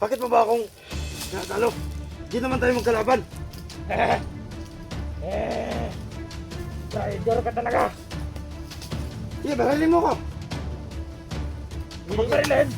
Bakit mo ba akong natalo? Di naman tayo magkalaban. Traitor ka talaga. Sige, barilin mo ko. Huwag marilin.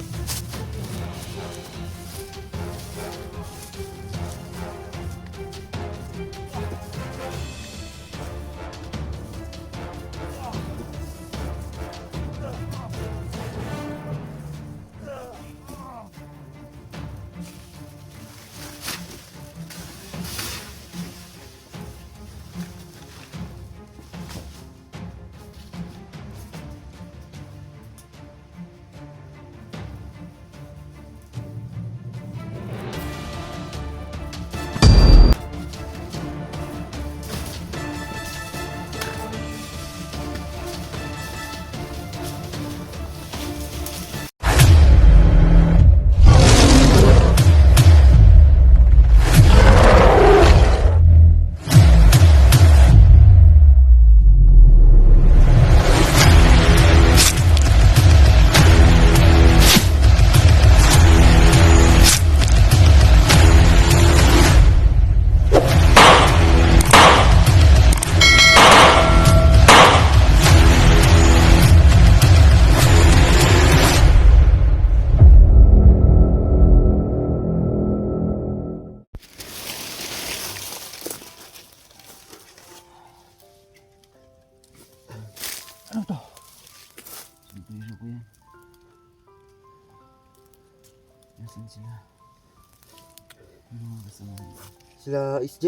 Ano to? Biro ko yan. Nasaan sila? Ano mga kasama nila? Sila SJ?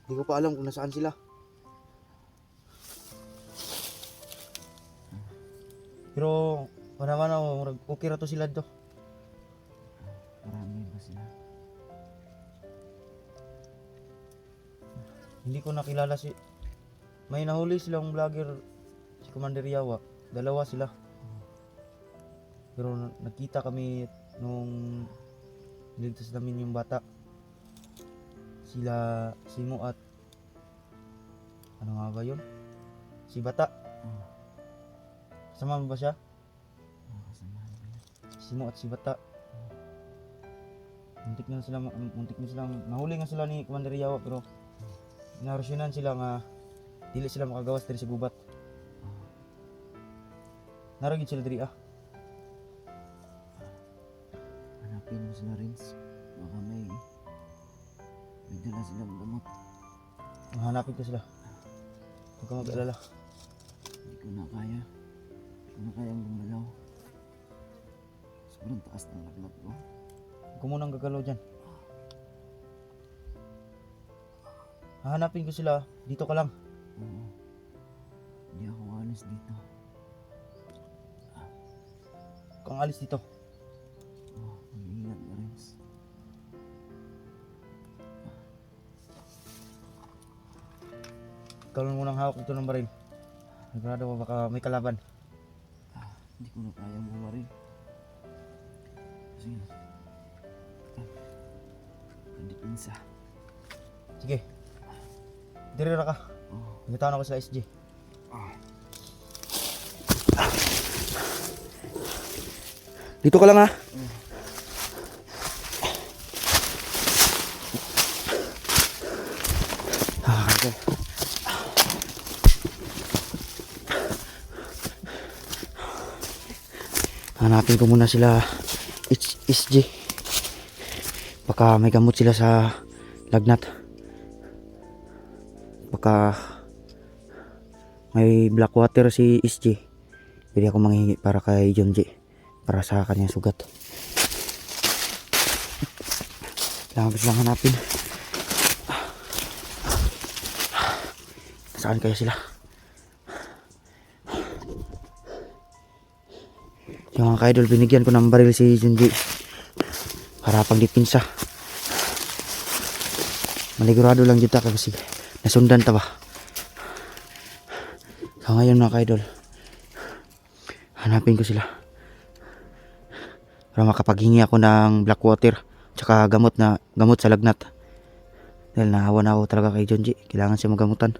Hindi ko pa alam kung nasaan sila. Pero, wala ako, okay ra to sila to. Marami ba sila? Hindi ko nakilala si... May nahuli silang vlogger, si Commander Yawa. Dalawa sila. Pero nakita kami nung niligtas namin yung bata. Sila, Simo at... Ano nga ba yun? Si Bata. Kasama mo ba siya? Mga kasama nila. Simo at si Bata. Muntik na sila, nahuli nga sila ni Commander Yawa pero narusyonan sila nga dili sila makagawas diri sa gubat. Naragid sila diri Hanapin mo sila, Rins. Baka may dala silang gamot. Hanapin ko sila. Huwag ka mag-alala. Hindi ko na kaya. Hindi ko na kayang gumalaw. Sobrang taas ng lagnat ko. Huwag ka munang gagalaw dyan. Hahanapin ko sila. Dito ka lang. Oo. Hindi ako alis dito. Huwag kang alis dito. Oo, mag-ingat ka, Rins. Ikaw lang munang hawak dito ng baril. Sigurado ba baka may kalaban. Hindi ko na kayang bumaril. Kasi hindi pinsa. Sige. Dirira ka. Oo. Nagtaon ako sa SG. Dito ka lang ha. Okay. Hanapin ko muna sila SG. Baka may gamot sila sa lagnat. Baka may black water si SG. Pwede ako manghingi para kay Jonji. Para sa kanyang sugat. Kailangan ko silang hanapin. Saan kaya sila? Yung mga ka-idol, binigyan ko ng baril si Junji para pang dipinsa. Maligurado lang dito kasi nasundan ta ba. So ngayon mga ka-idol, hanapin ko sila para makapaghingi ako ng black water tsaka gamot sa lagnat. Dahil nahawa na ako talaga kay Junji, kailangan siya magamutan.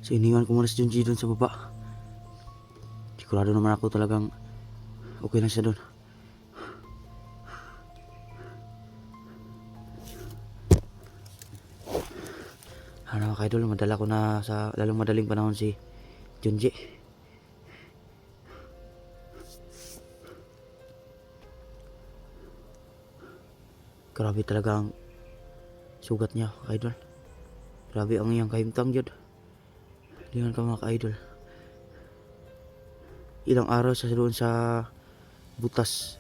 So iniwan ko muna si Junji doon sa baba. Sigurado naman ako talagang okay lang siya doon. Ano mga idol, madala ko na sa lalong madaling panahon si Junji. Grabe talaga ang sugat niya, idol. Grabe ang iyang kahimtang jud. Lingan ka mga ka-idol. Ilang araw sa doon sa butas.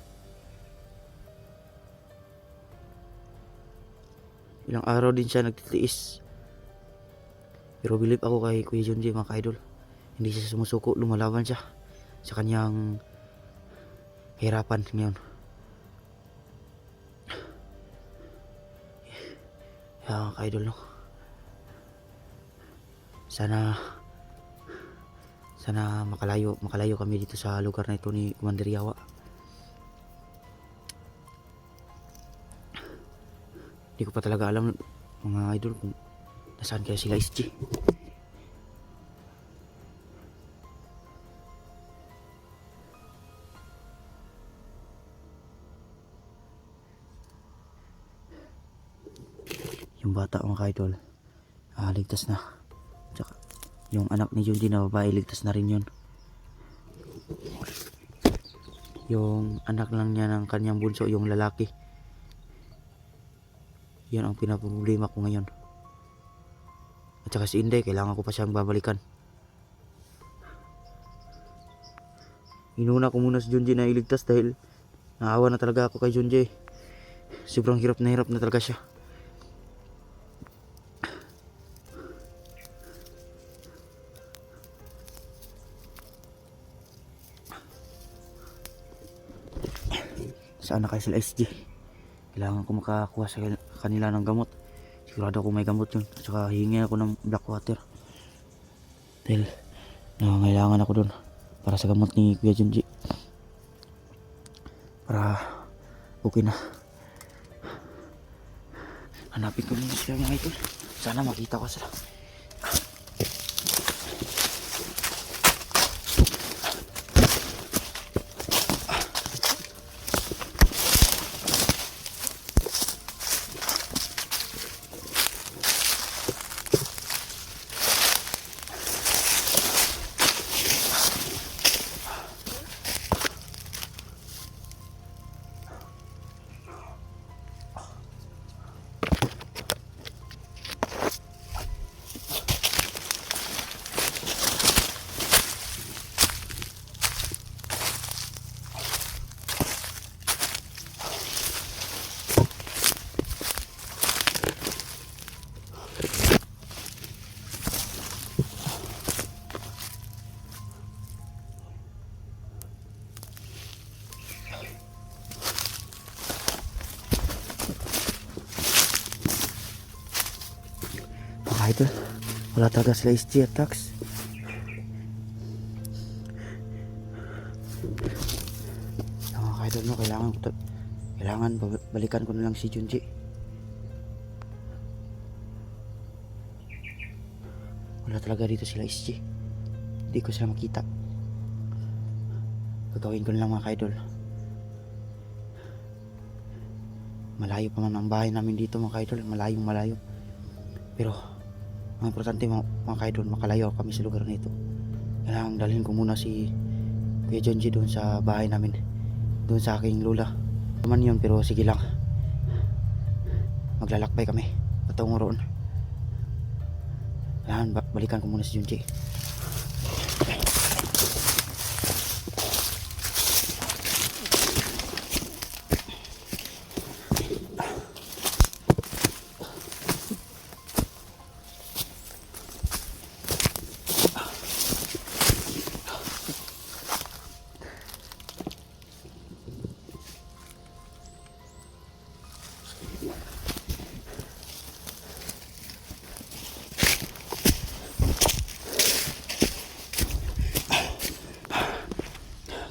Ilang araw din siya nagtitiis. Pero believe ako kay Kuya Junji mga ka-idol. Hindi siya sumusuko, lumalaban siya sa kanyang hirapan ngayon. Kaya mga ka-idol, no? Sana makalayo kami dito sa lugar na ito ni Commander Yawa. Hindi ko pa talaga alam mga idol kung nasaan kaya sila SG. Yung bata mga idol, ligtas na. Tsaka yung anak ni Junji na babae, ligtas na rin yun. Yung anak lang niya ng kanyang bunso, yung lalaki, yan ang pinaproblema ko ngayon. At saka si Inday, kailangan ko pa siyang babalikan. Inuna ko muna si Junji na iligtas dahil naawa na talaga ako kay Junji. Sobrang hirap na talaga siya. Saan na kayo sila SG? Kailangan ko makakuha sa kanila ng gamot. Sigurado ako may gamot yun. At saka hihingi ako ng black water. Dahil nangangailangan ako dun para sa gamot ni Kuya Junji. Para okay na. Hanapin ko muna sila mga idol. Sana makita ko sila. Idol, wala talaga sila SG attacks. Mga idol, no, kailangan balikan ko na lang si Junji. Wala talaga dito sila SG. Hindi ko sila makita. Gagawin ko na lang mga idol. Malayo pa man ang bahay namin dito mga idol, malayo. Pero ang importante mga idol, makalayo kami sa lugar na ito. Kailangan dalhin ko muna si Kuya Jonji doon sa bahay namin, doon sa aking lola. Naman yun, pero sige lang, maglalakbay kami patungo roon. Kailangan balikan ko muna si Jonji.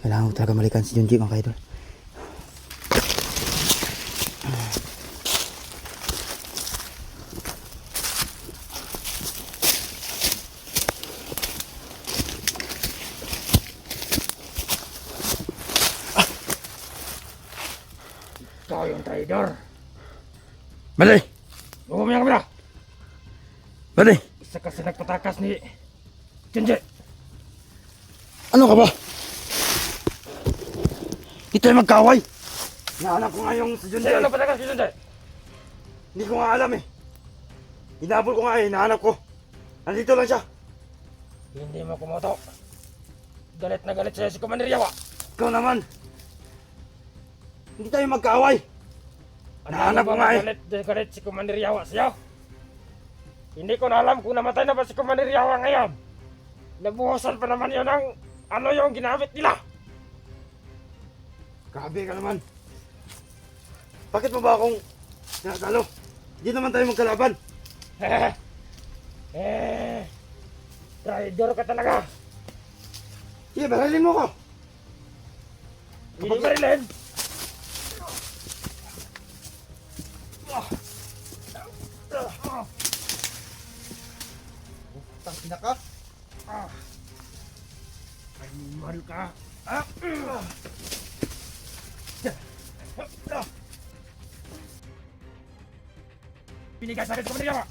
Kailangan ko talaga balikan si Jonji, mga idol. Ikaw yung traidor. Bali! Bumumi ang kamera. Bali! Isa kasi nagpatakas ni Junji. Ano ka ba? Di tayo magkaway. Nahanap ko nga yung si Jonji. Sino nagpatakas ni Junji? Hindi ko nga alam eh. Hinabol ko nga eh, nahanap ko. Nandito lang siya. Hindi mo kumoto. Galit na galit sa'yo si Commander Yawa. Ikaw naman. Hindi tayo magkaway. Nahanap ko nga eh. Galit si Commander Yawa sa'yo. Hindi ko na alam kung namatay na ba si Commander Yawa ngayon. Nabuhusan pa naman yun ng ano yung ginamit nila. Grabe ka naman. Bakit mo ba akong nakakalo? Hindi naman tayo magkalaban. Traidor ka talaga. Sige, barilin mo ko. Hindi marilin. Tangina ka. Animal ka. Pinigay sa akin si Commander Yawa.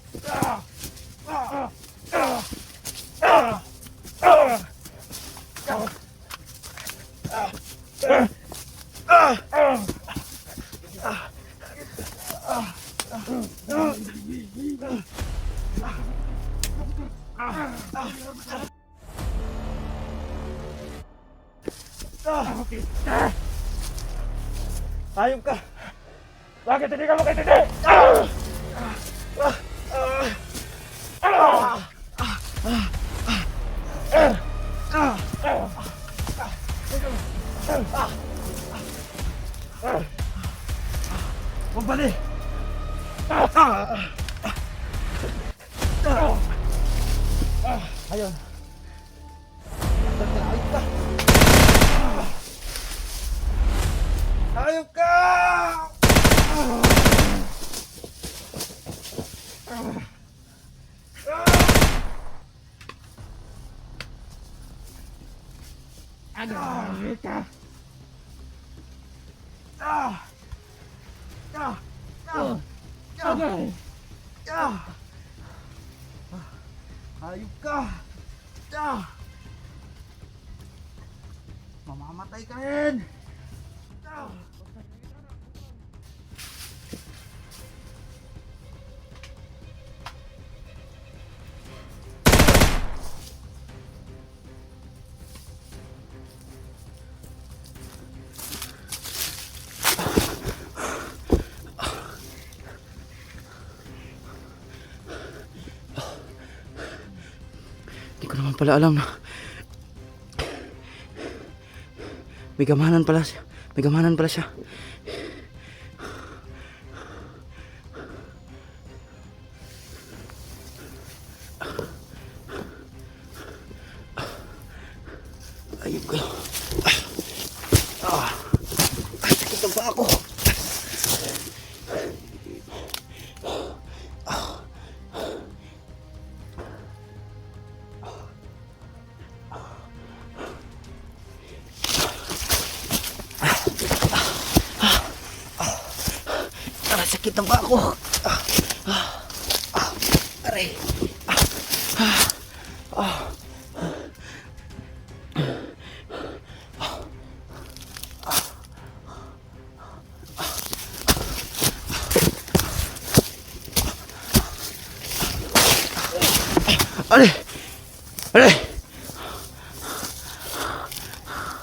Hayop ka. Bakit hindi ka makitindi? Magbali. Ayun. Hayop ka. Hayop ka. Ano ka? Hayop ka. Mamamatay ka rin. Hindi ko naman pala alam na may gamanan pala siya. May gamanan pala siya. Ayun ko. Sakit ang paa ko. Sakit ang paa ko. Aray.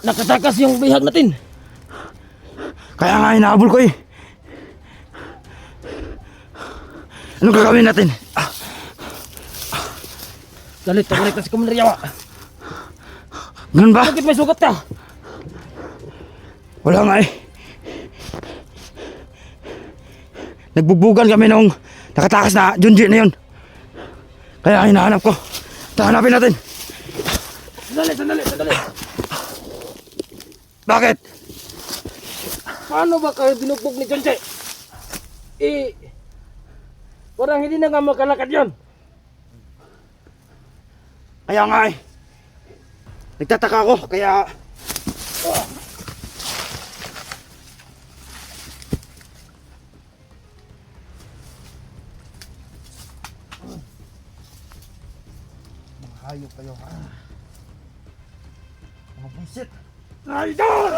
nakatakas yung bihag natin. Kaya nga hinahabol ko eh. Anong gagawin natin? Galit na si Commander Yawa. Ganun ba? Bakit may sugat ka? Wala nga eh. Nagbugbugan kami nung nakatakas na Junji na yun. Kaya hinahanap ko. Hanapin natin. Sandali. Bakit? Paano ba kayo binugbog ni Junji? Parang hindi na nga makalakad yun. Kaya nga eh. Nagtataka ako, kaya... Hayop kayo ha. Mga buisit. Idol!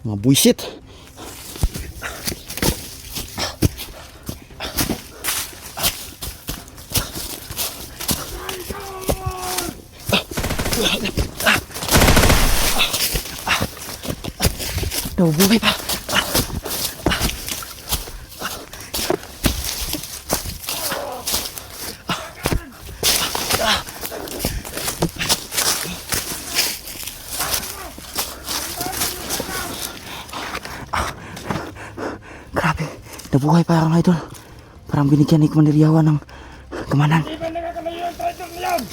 Mga buisit. Nabubuhay pa. Grabe, nabuhay pa ang idol. Parang binigyan ni Commander Yawa ng kamanan. Di ba nakakalayo ang traitor na yan?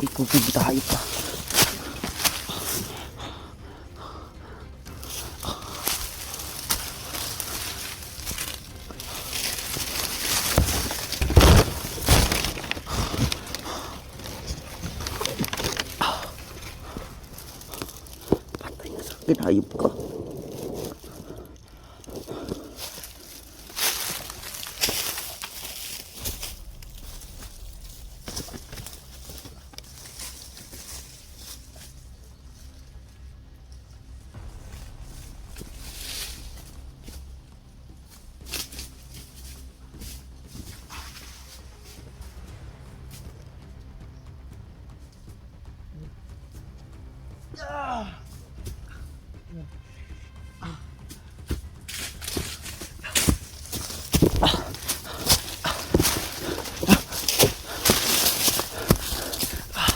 Ikupig tayo pa. Patay na sa akin, hayop ka.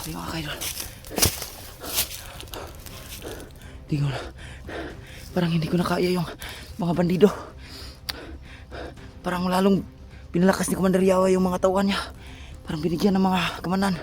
Di mga kaidol. Di ko na. Parang hindi ko na kaya yung mga bandido. Parang lalong pinalakas ni Commander Yawa yung mga tauhan niya. Parang binigyan ng mga kamanan.